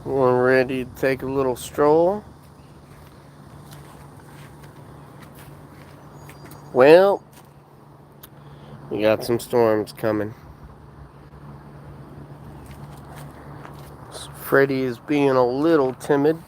We're ready to take a little stroll. Well, we got some storms coming. Freddy is being a little timid.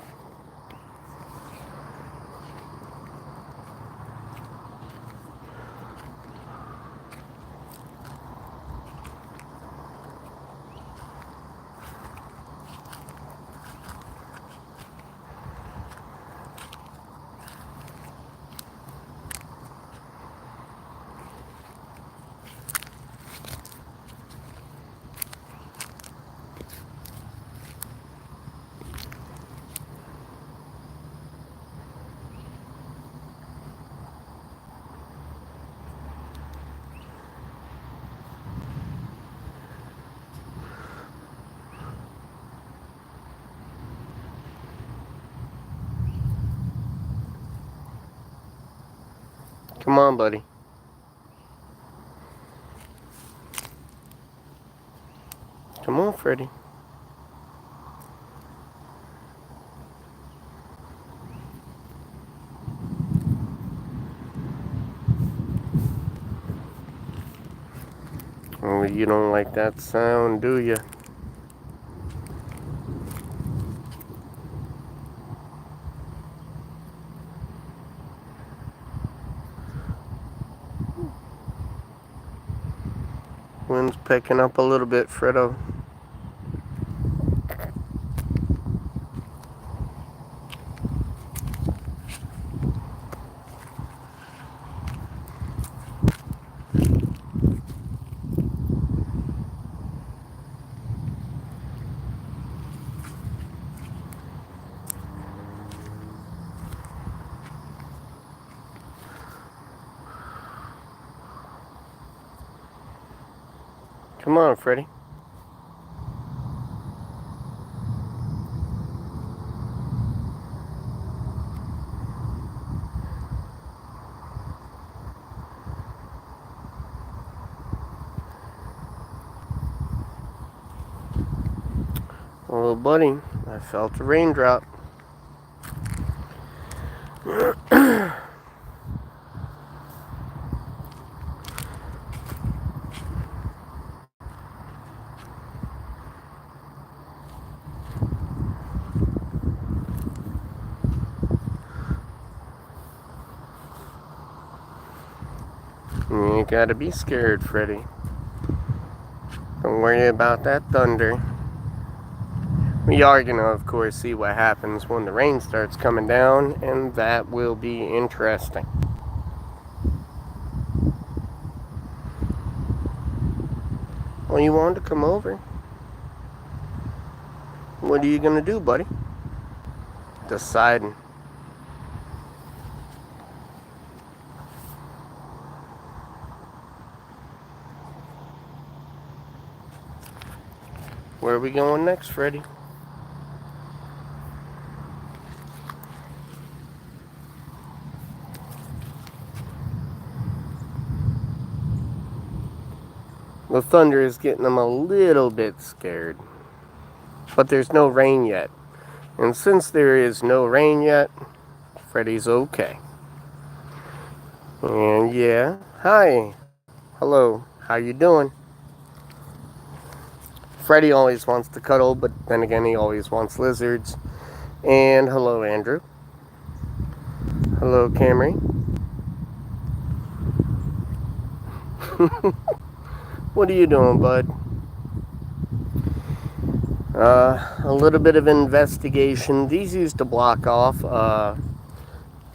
Come on, buddy. Come on, Freddy. Oh, you don't like that sound, do you? Wind's picking up a little bit, Fredo. Come on, Freddy. Oh, buddy, I felt a raindrop. You ain't gotta be scared, Freddy. Don't worry about that thunder. We are gonna, of course, see what happens when the rain starts coming down, and that will be interesting. Well, you wanted to come over. What are you gonna do, buddy? Deciding. Where are we going next, Freddy? The thunder is getting them a little bit scared. But there's no rain yet. And since there is no rain yet, Freddy's okay. And yeah, hi. Hello. How you doing? Freddy always wants to cuddle, but then again he always wants lizards. And hello, Andrew. Hello, Camry. What are you doing, bud? A little bit of investigation. These used to block off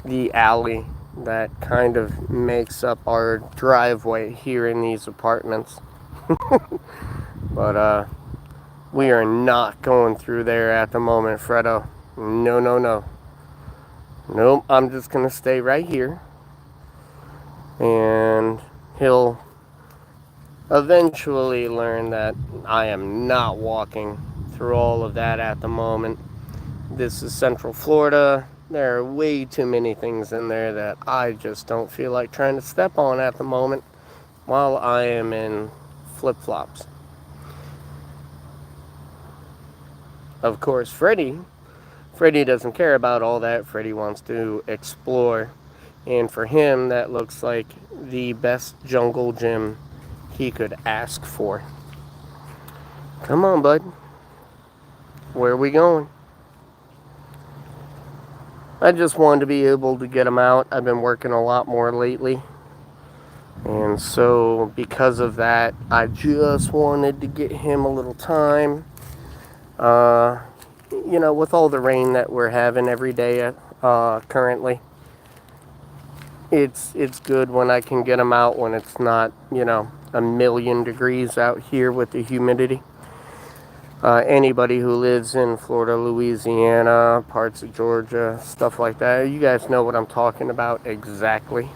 the alley that kind of makes up our driveway here in these apartments. But we are not going through there at the moment, Fredo. No, no, no. Nope, I'm just gonna stay right here. And he'll eventually learn that I am not walking through all of that at the moment. This is Central Florida. There are way too many things in there that I just don't feel like trying to step on at the moment while I am in flip-flops. of course, Freddy doesn't care about all that. Freddy wants to explore. And for him, that looks like the best jungle gym he could ask for. Come on, bud. Where are we going? I just wanted to be able to get him out. I've been working a lot more lately. And so, because of that, I just wanted to get him a little time. With all the rain that we're having every day currently, it's good when I can get him out when it's not, a million degrees out here with the humidity. Anybody who lives in Florida, Louisiana, parts of Georgia, stuff like that, you guys know what I'm talking about exactly.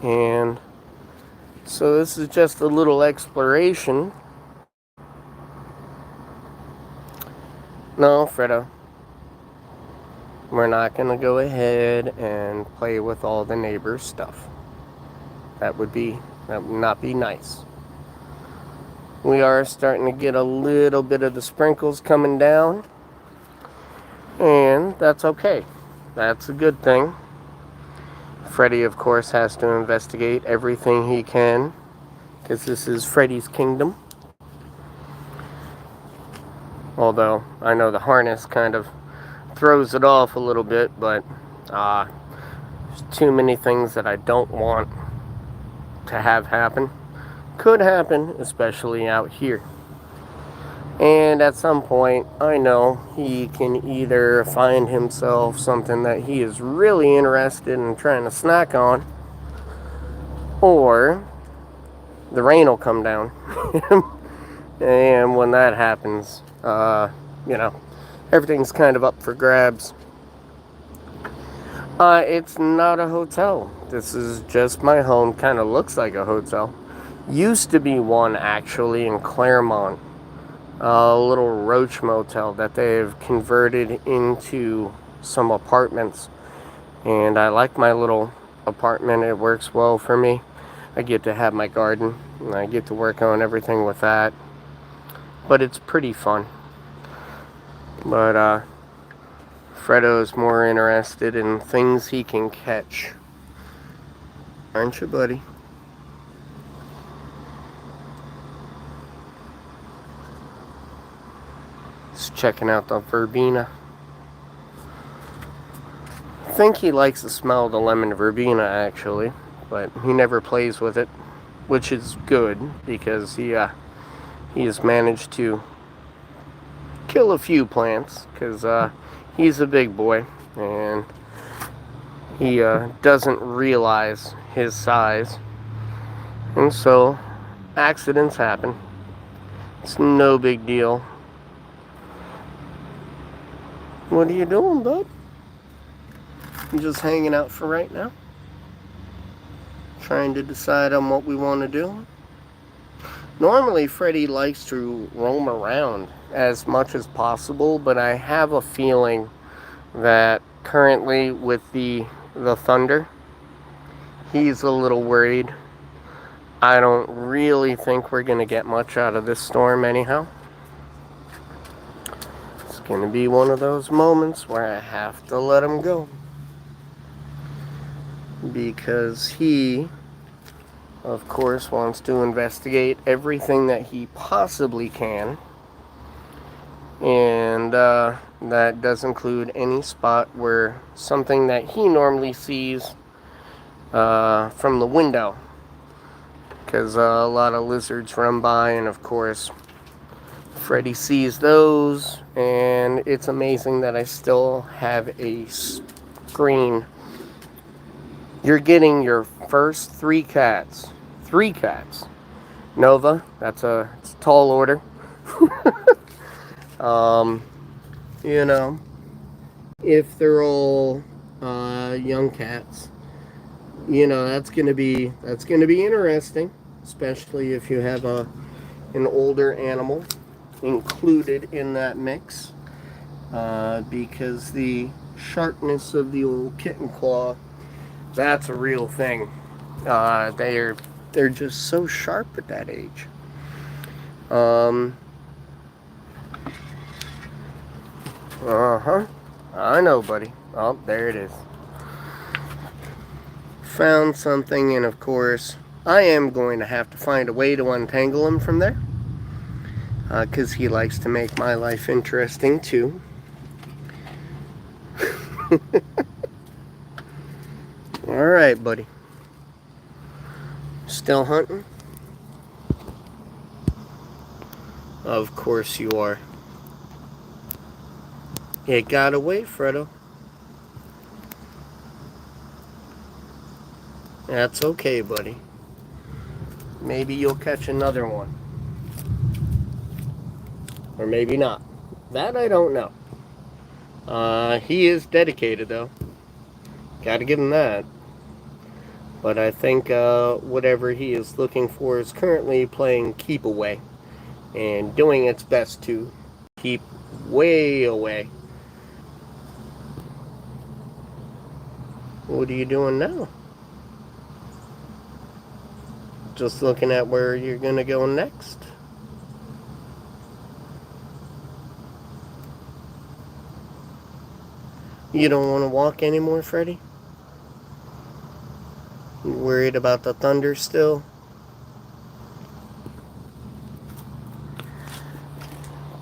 And so this is just a little exploration. No, Fredo, we're not going to go ahead and play with all the neighbors' stuff. That would not be nice. We are starting to get a little bit of the sprinkles coming down, and that's okay. That's a good thing. Freddy, of course, has to investigate everything he can, because this is Freddy's kingdom. Although, I know the harness kind of throws it off a little bit, but there's too many things that I don't want to have happen. Could happen, especially out here. And at some point, I know he can either find himself something that he is really interested in trying to snack on, or the rain will come down. And when that happens, everything's kind of up for grabs. It's not a hotel. This is just my home. Kind of looks like a hotel. Used to be one, actually, in Claremont. A little roach motel that they've converted into some apartments. And I like my little apartment. It works well for me. I get to have my garden, and I get to work on everything with that. But it's pretty fun. But Fredo's more interested in things he can catch. Aren't you, buddy? Just checking out the verbena. I think he likes the smell of the lemon verbena, actually. But he never plays with it, which is good, because he has managed to kill a few plants, because he's a big boy, and he doesn't realize his size, and so accidents happen. It's no big deal. What are you doing, bud? You just hanging out for right now? Trying to decide on what we want to do? Normally, Freddy likes to roam around as much as possible, but I have a feeling that currently with the thunder, he's a little worried. I don't really think we're going to get much out of this storm anyhow. It's going to be one of those moments where I have to let him go. Because he, of course, wants to investigate everything that he possibly can. And that does include any spot where something that he normally sees from the window. Because a lot of lizards run by, and of course, Freddy sees those. And it's amazing that I still have a screen. You're getting your first 3 cats. 3 cats. Nova, it's a tall order. If they're all young cats, that's gonna be interesting, especially if you have an older animal included in that mix, because the sharpness of the old kitten claw, that's a real thing. They're just so sharp at that age. Uh-huh. I know, buddy. Oh, there it is. Found something, and of course, I am going to have to find a way to untangle him from there. Because he likes to make my life interesting, too. Alright, buddy. Still hunting? Of course you are. It got away, Fredo. That's okay, buddy. Maybe you'll catch another one. Or maybe not. That I don't know. He is dedicated, though. Gotta give him that. But I think whatever he is looking for is currently playing keep away. And doing its best to keep way away. What are you doing now? Just looking at where you're gonna go next? You don't want to walk anymore, Freddy? You worried about the thunder still?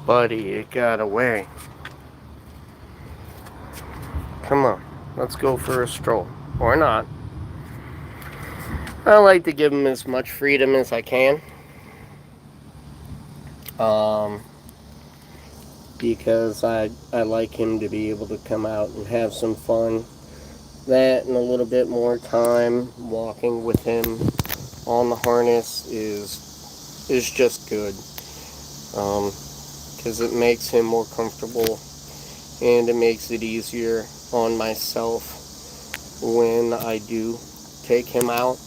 Buddy, it got away. Come on, let's go for a stroll. Or not. I like to give him as much freedom as I can. Because I like him to be able to come out and have some fun. That and a little bit more time walking with him on the harness is just good. Because it makes him more comfortable and it makes it easier on myself when I do take him out.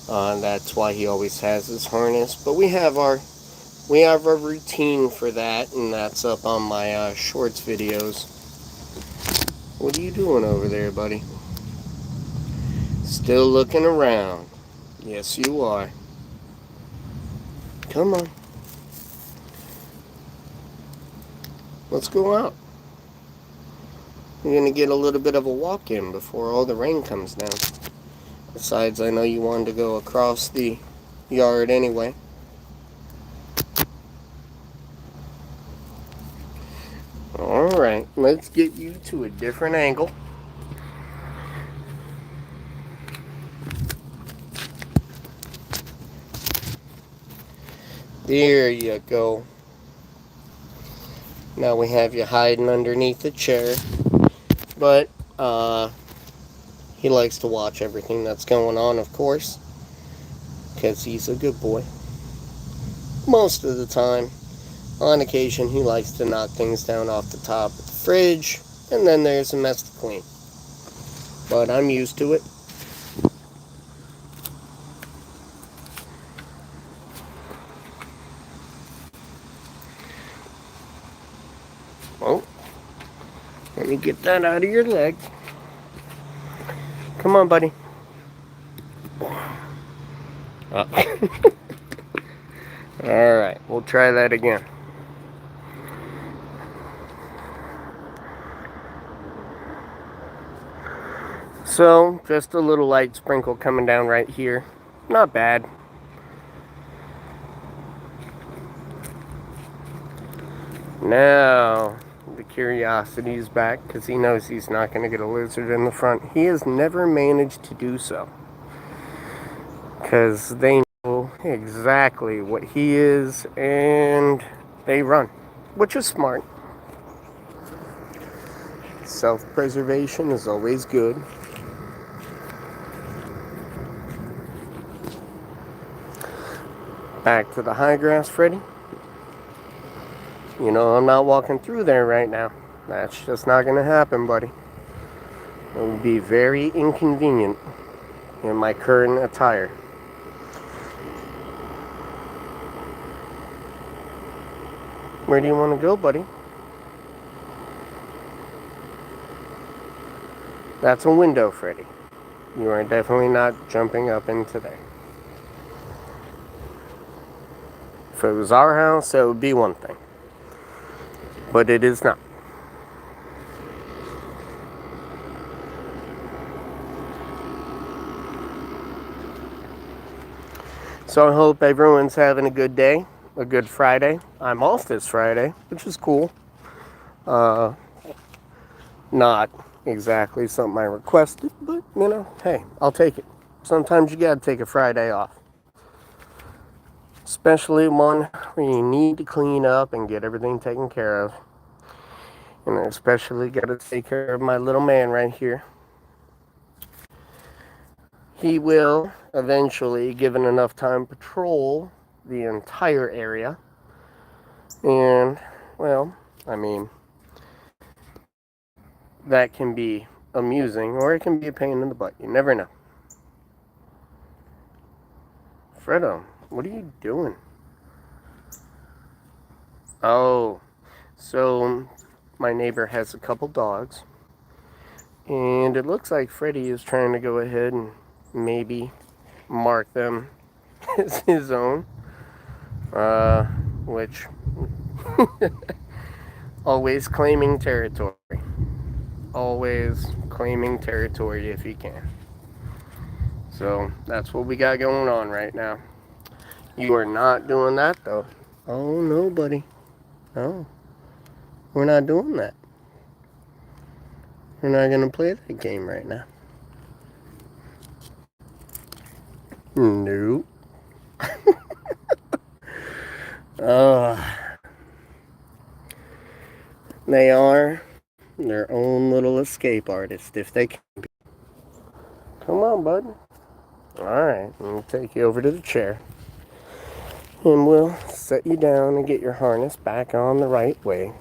That's why he always has his harness. But we have a routine for that, and that's up on my shorts videos. What are you doing over there, buddy? Still looking around. Yes, you are. Come on. Let's go out. We're going to get a little bit of a walk in before all the rain comes down. Besides, I know you wanted to go across the yard anyway. Alright, let's get you to a different angle. There you go. Now we have you hiding underneath the chair. But, he likes to watch everything that's going on, of course. Because he's a good boy. Most of the time. On occasion, he likes to knock things down off the top of the fridge. And then there's a mess to clean. But I'm used to it. Oh. Let me get that out of your leg. Come on, buddy. Alright, we'll try that again. So, just a little light sprinkle coming down right here. Not bad. Now, the curiosity is back because he knows he's not going to get a lizard in the front. He has never managed to do so. Because they know exactly what he is and they run. Which is smart. Self-preservation is always good. Back to the high grass, Freddy. You know, I'm not walking through there right now. That's just not going to happen, buddy. It would be very inconvenient in my current attire. Where do you want to go, buddy? That's a window, Freddy. You are definitely not jumping up into there. If it was our house, that would be one thing. But it is not. So I hope everyone's having a good day, a good Friday. I'm off this Friday, which is cool. Not exactly something I requested, but you know, hey, I'll take it. Sometimes you gotta take a Friday off. Especially one where you need to clean up and get everything taken care of. And I especially gotta take care of my little man right here. He will eventually, given enough time, patrol the entire area. And, well, I mean, that can be amusing or it can be a pain in the butt. You never know. Fredo, what are you doing? Oh, so my neighbor has a couple dogs. And it looks like Freddy is trying to go ahead and maybe mark them as his own. Which always claiming territory. Always claiming territory if he can. So that's what we got going on right now. You are not doing that though. Oh no, buddy. No. We're not doing that. We're not gonna play that game right now. Nope. They are their own little escape artist if they can be. Come on, bud. Alright, I'm going to take you over to the chair. And we'll set you down and get your harness back on the right way.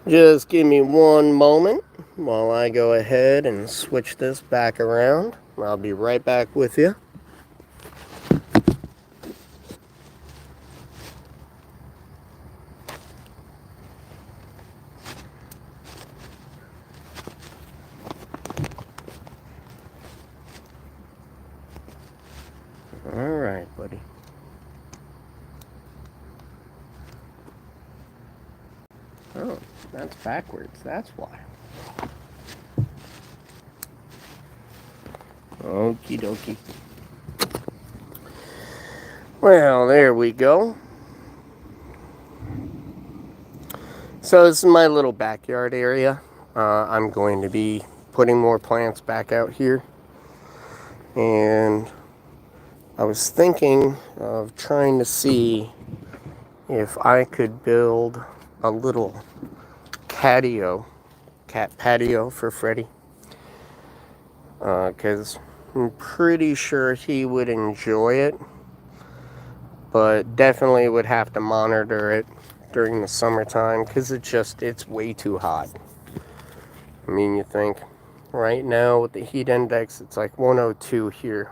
Just give me one moment while I go ahead and switch this back around. I'll be right back with you. Alright, buddy. Oh, that's backwards. That's why. Okie dokie. Well, there we go. So this is my little backyard area. I'm going to be putting more plants back out here. And I was thinking of trying to see if I could build a little cat patio for Freddy. Because I'm pretty sure he would enjoy it. But definitely would have to monitor it during the summertime because it's way too hot. I mean, you think right now with the heat index, it's like 102 here.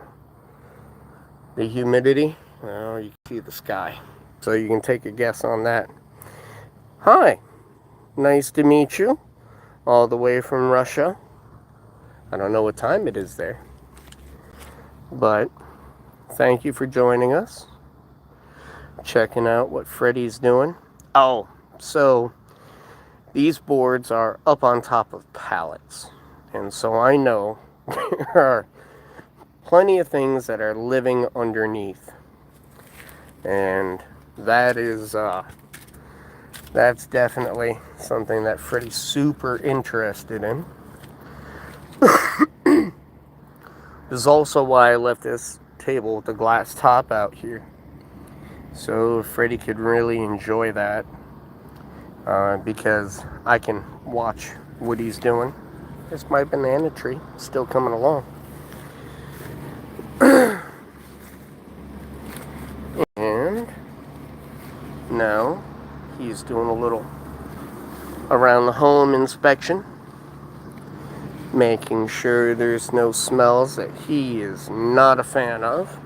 The humidity, well, you can see the sky. So you can take a guess on that. Hi, nice to meet you. All the way from Russia. I don't know what time it is there. But thank you for joining us. Checking out what Freddy's doing. Oh, so these boards are up on top of pallets. And so I know there are plenty of things that are living underneath. And that is, that's definitely something that Freddy's super interested in. This is also why I left this table with the glass top out here. So Freddy could really enjoy that. Because I can watch what he's doing. There's my banana tree still coming along. And now he's doing a little around the home inspection, making sure there's no smells that he is not a fan of.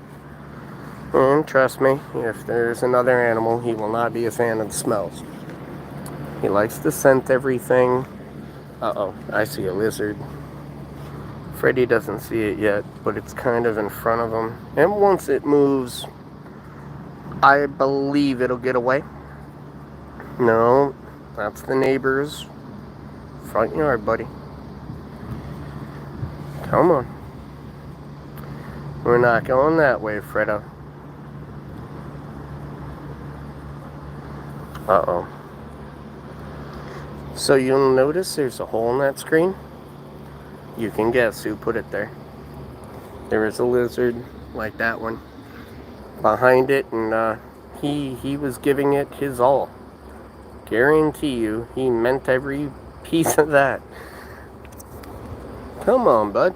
And trust me, if there's another animal, he will not be a fan of the smells. He likes to scent everything. Uh-oh, I see a lizard Freddy doesn't see it yet, but it's kind of in front of him. And once it moves, I believe it'll get away. No, that's the neighbor's front yard, buddy. Come on. We're not going that way, Freddo. Uh-oh. So you'll notice there's a hole in that screen. You can guess who put it there. There is a lizard like that one behind it, and he was giving it his all. Guarantee you, he meant every piece of that. Come on, bud.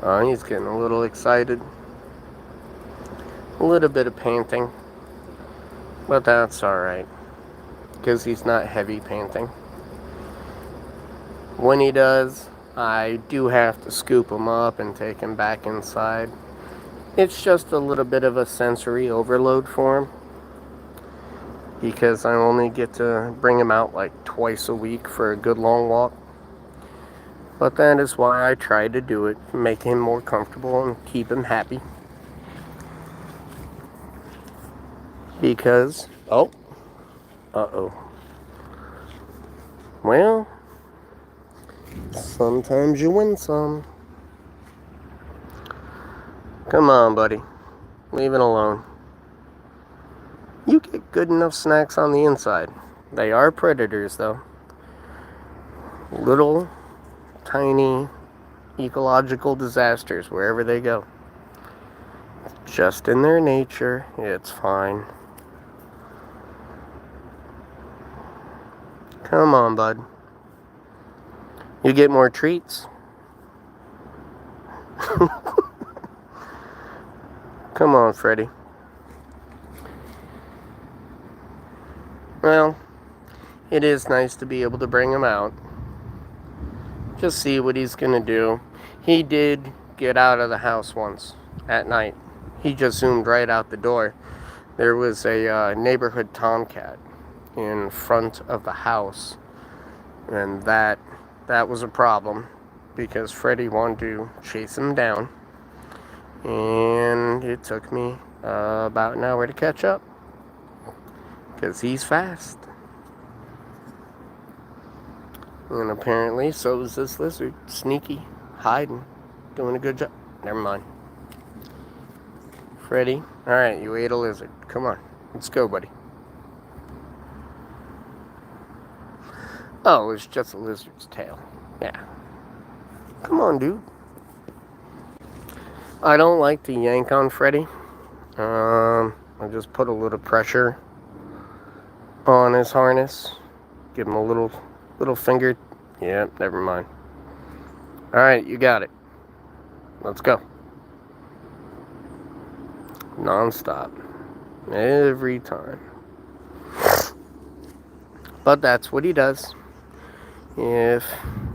Oh, he's getting a little excited. A little bit of panting. But that's alright, because he's not heavy panting. When he does, I do have to scoop him up and take him back inside. It's just a little bit of a sensory overload for him, because I only get to bring him out like twice a week for a good long walk. But that is why I try to do it, make him more comfortable and keep him happy. Because, uh-oh. Well, sometimes you win some. Come on, buddy. Leave it alone. You get good enough snacks on the inside. They are predators, though. Little, tiny, ecological disasters wherever they go. Just in their nature, it's fine. Come on, bud. You get more treats. Come on, Freddy. Well, it is nice to be able to bring him out. Just see what he's going to do. He did get out of the house once at night. He just zoomed right out the door. There was a neighborhood tomcat in front of the house, and that was a problem because Freddy wanted to chase him down, and it took me about an hour to catch up because he's fast. And apparently so is this lizard. Sneaky, hiding, doing a good job. Never mind. Freddy, alright, you ate a lizard. Come on, let's go, buddy. Oh, it's just a lizard's tail. Yeah. Come on, dude. I don't like to yank on Freddy. I just put a little pressure on his harness. Give him a little finger. Yeah, never mind. Alright, you got it. Let's go. Non-stop. Every time. But that's what he does if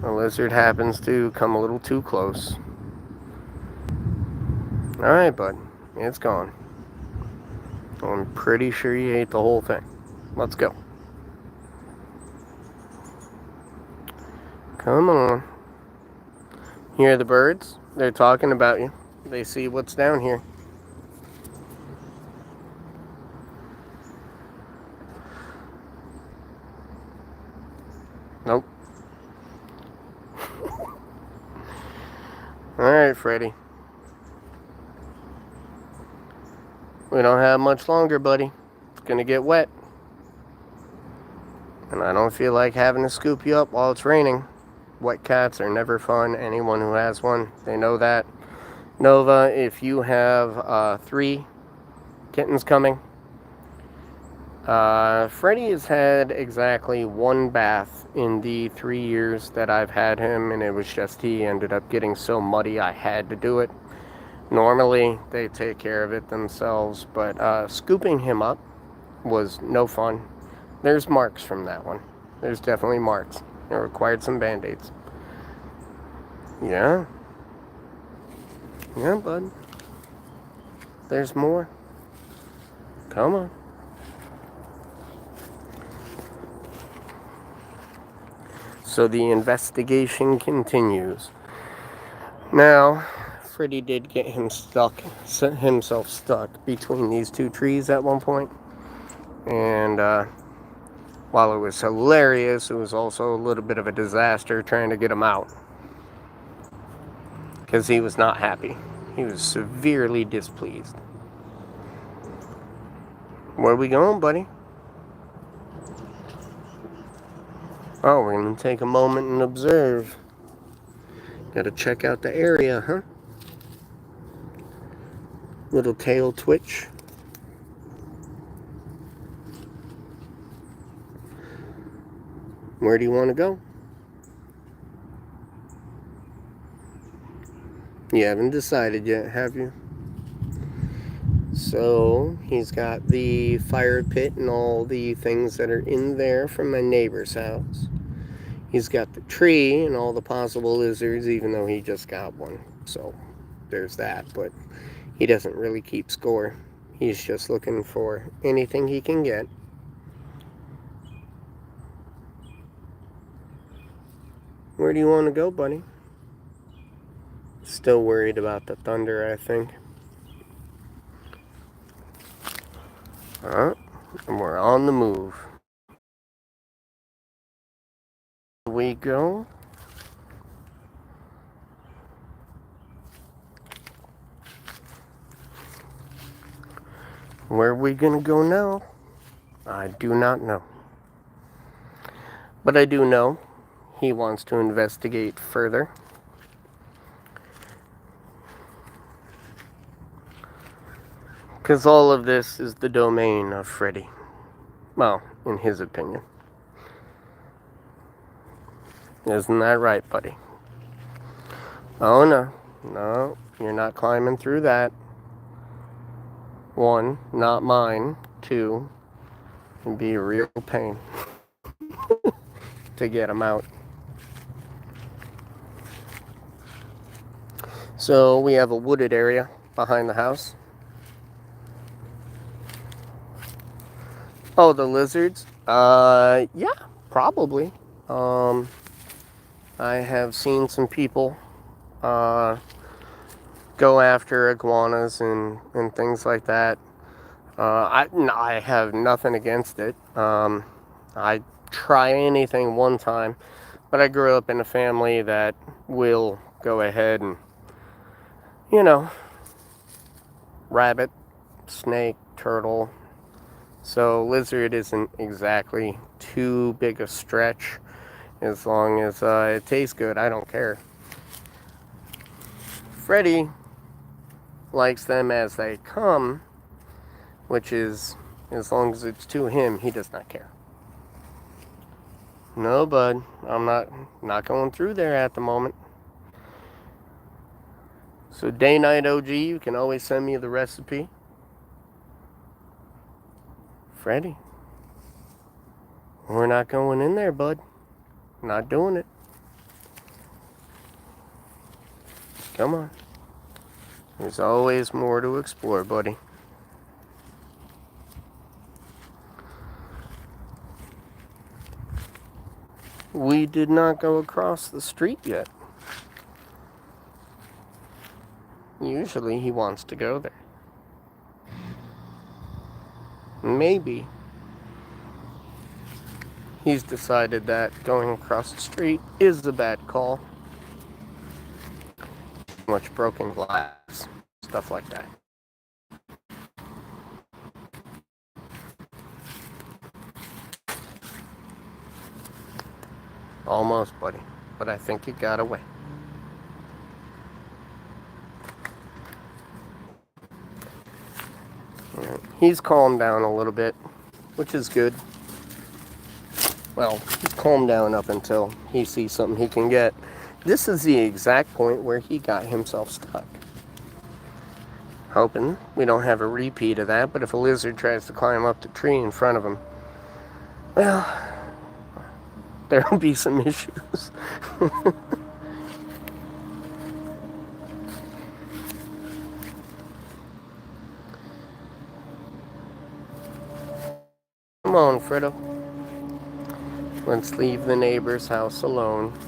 a lizard happens to come a little too close. Alright, bud. It's gone. I'm pretty sure you ate the whole thing. Let's go. Come on. Hear the birds? They're talking about you. They see what's down here. Nope. Alright, Freddy. We don't have much longer, buddy. It's gonna get wet. And I don't feel like having to scoop you up while it's raining. Wet cats are never fun. Anyone who has one, they know that. Nova, if you have 3 kittens coming, Freddy has had exactly 1 bath in the 3 years that I've had him, and it was just he ended up getting so muddy I had to do it. Normally, they take care of it themselves, but scooping him up was no fun. There's marks from that one. There's definitely marks. It required some band-aids. Yeah. Yeah, bud. There's more. Come on. So the investigation continues. Now, Freddy did get himself stuck between these two trees at one point. And while it was hilarious, it was also a little bit of a disaster trying to get him out. Because he was not happy. He was severely displeased. Where are we going, buddy? Oh, we're going to take a moment and observe. Gotta check out the area, huh? Little tail twitch. Where do you want to go? You haven't decided yet, have you? So, he's got the fire pit and all the things that are in there from my neighbor's house. He's got the tree and all the possible lizards, even though he just got one. So, there's that. But he doesn't really keep score. He's just looking for anything he can get. Where do you want to go, buddy? Still worried about the thunder, I think. And we're on the move. Here we go. Where are we gonna go now? I do not know. But I do know he wants to investigate further. Because all of this is the domain of Freddy. Well, in his opinion. Isn't that right, buddy? Oh, no. No, you're not climbing through that. 1, not mine. 2, it'd be a real pain to get him out. So we have a wooded area behind the house. Oh, the lizards? Yeah, probably. I have seen some people go after iguanas and things like that. I have nothing against it. I try anything one time, but I grew up in a family that will go ahead and, rabbit, snake, turtle. So lizard isn't exactly too big a stretch. As long as it tastes good, I don't care. Freddy likes them as they come, which is, as long as it's to him, he does not care. No, bud, I'm not going through there at the moment. So Day Night OG, you can always send me the recipe. Freddy, we're not going in there, bud. Not doing it. Come on. There's always more to explore, buddy. We did not go across the street yet. Usually he wants to go there. Maybe he's decided that going across the street is a bad call. Too much broken glass, stuff like that. Almost, buddy, but I think you got away. He's calmed down a little bit, which is good. Well, he's calmed down up until he sees something he can get. This is the exact point where he got himself stuck. Hoping we don't have a repeat of that, but if a lizard tries to climb up the tree in front of him, well, there'll be some issues. Come on, Fredo. Let's leave the neighbor's house alone.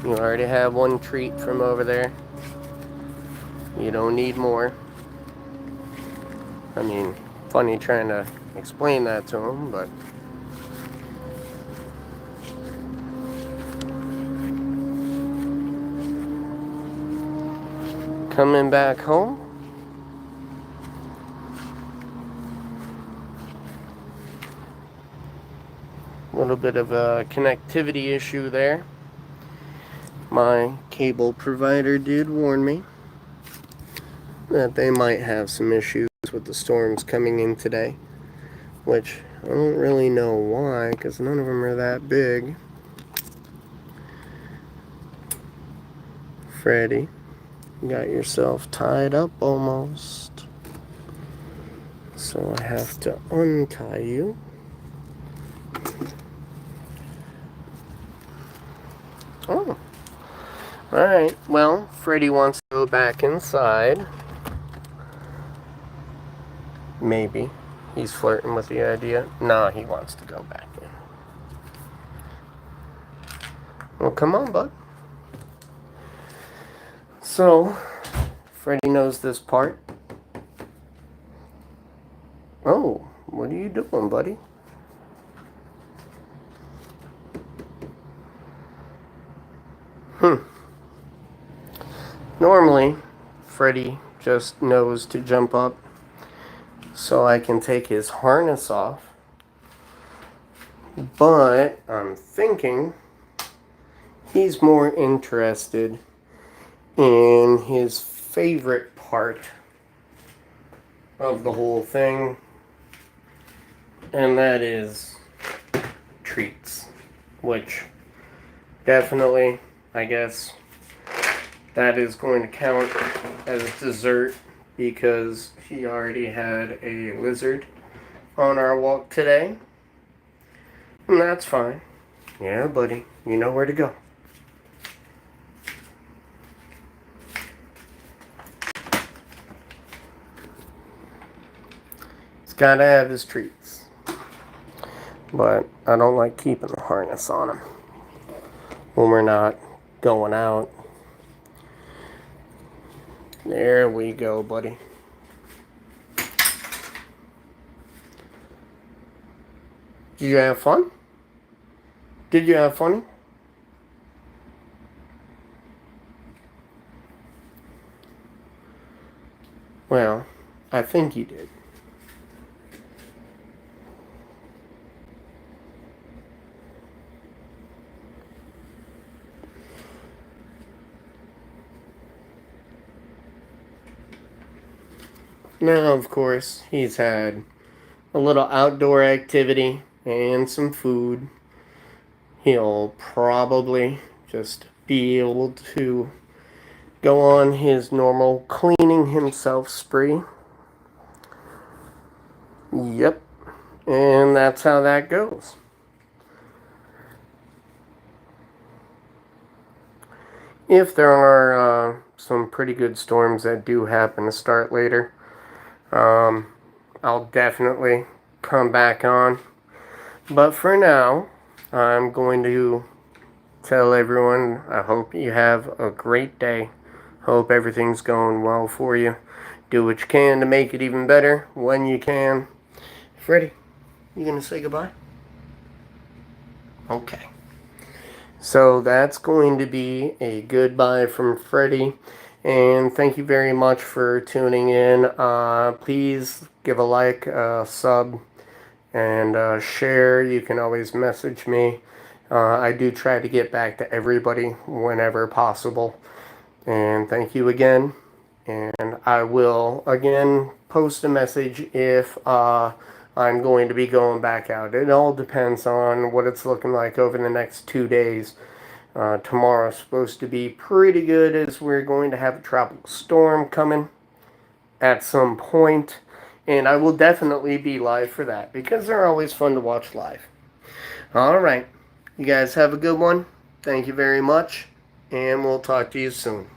You already have one treat from over there. You don't need more. I mean, funny trying to explain that to him, but... Coming back home? A little bit of a connectivity issue there. My cable provider did warn me that they might have some issues with the storms coming in today, which I don't really know why, because none of them are that big. Freddy, you got yourself tied up almost. So I have to untie you. Oh. Alright, well, Freddy wants to go back inside. Maybe. He's flirting with the idea. No, he wants to go back in. Well, come on, bud. So, Freddy knows this part. Oh, what are you doing, buddy? Normally, Freddy just knows to jump up so I can take his harness off. But I'm thinking he's more interested in his favorite part of the whole thing, and that is treats, which definitely, I guess, that is going to count as dessert because he already had a lizard on our walk today. And that's fine. Yeah, buddy, you know where to go. He's got to have his treats. But I don't like keeping the harness on him when we're not going out. There we go, buddy. Did you have fun? Did you have fun? Well, I think you did. Now, of course, he's had a little outdoor activity and some food. He'll probably just be able to go on his normal cleaning himself spree. Yep. And that's how that goes. If there are some pretty good storms that do happen to start later, I'll definitely come back on. But for now, I'm going to tell everyone I hope you have a great day. Hope everything's going well for you. Do what you can to make it even better when you can. Freddy, you gonna say goodbye? Okay. So that's going to be a goodbye from Freddy. And thank you very much for tuning in. Please give a like, sub, and share. You can always message me. I do try to get back to everybody whenever possible. And thank you again. And I will, again, post a message if I'm going to be going back out. It all depends on what it's looking like over the next 2 days. Tomorrow's supposed to be pretty good as we're going to have a tropical storm coming at some point. And I will definitely be live for that because they're always fun to watch live. Alright, you guys have a good one. Thank you very much. And we'll talk to you soon.